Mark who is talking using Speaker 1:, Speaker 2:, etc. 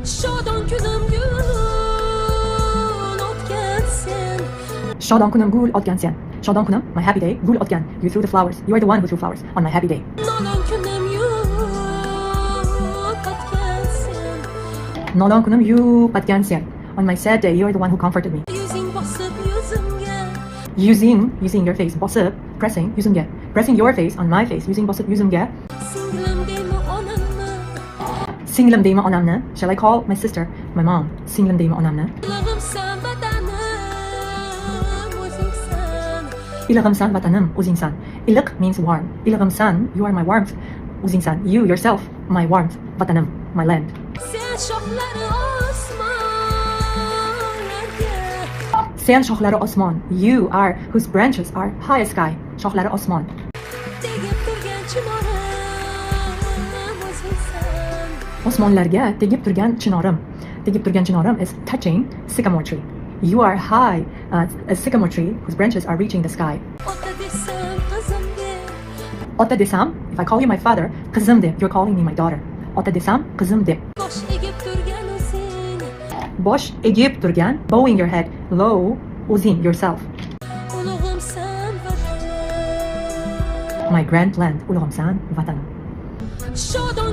Speaker 1: Shodon kunim gul otgan sen.
Speaker 2: Shodon kunim gul otgan sen. Shodon kunim, my happy day, gul otgan. You threw the flowers. You are the one who threw flowers on my happy day.
Speaker 1: Nodon kunim otgan sen.
Speaker 2: Nodon kunim yo'qotgan sen. On my sad day, you are the one who comforted me.
Speaker 1: Yuzing bosib yuzimga.
Speaker 2: Using your face, bosib, pressing, yuzimga. Pressing your face on my face, using bosib yuzimga.
Speaker 1: Singlim deymi onamni.
Speaker 2: Singlim deymi onamni. Shall I call my sister, my mom? Singlim deymi onamni.
Speaker 1: Ilig'imsan vatanim o'zingsan.
Speaker 2: Ilig'imsan vatanim, o'zingsan. Iliq means warm. Ilig'imsan, you are my warmth. O'zingsan, you yourself, my warmth. Vatanim, my land.
Speaker 1: Sen shoxlari osmonlarga.
Speaker 2: Sen shoxlari osmon. You are whose branches are high as sky. Shoxlari osmon.
Speaker 1: Tegib turgan chinorim o'zingsan.
Speaker 2: Osmonlarga tegib turgan chinorim. Tegib turgan chinorim is touching sycamore tree. You are high, a sycamore tree whose branches are reaching the sky.
Speaker 1: Ota desam qizimga.
Speaker 2: Ota desam, if I call you my father, qizim deb, you're calling me my daughter. Ota desam, qizim deb.
Speaker 1: Bosh egib turgan o'zing.
Speaker 2: Bosh egib turgan, bowing your head low, o'zing, yourself.
Speaker 1: Ulug'imsan vatanim.
Speaker 2: My grand land, ulug'imsan, vatanim.
Speaker 1: Shodon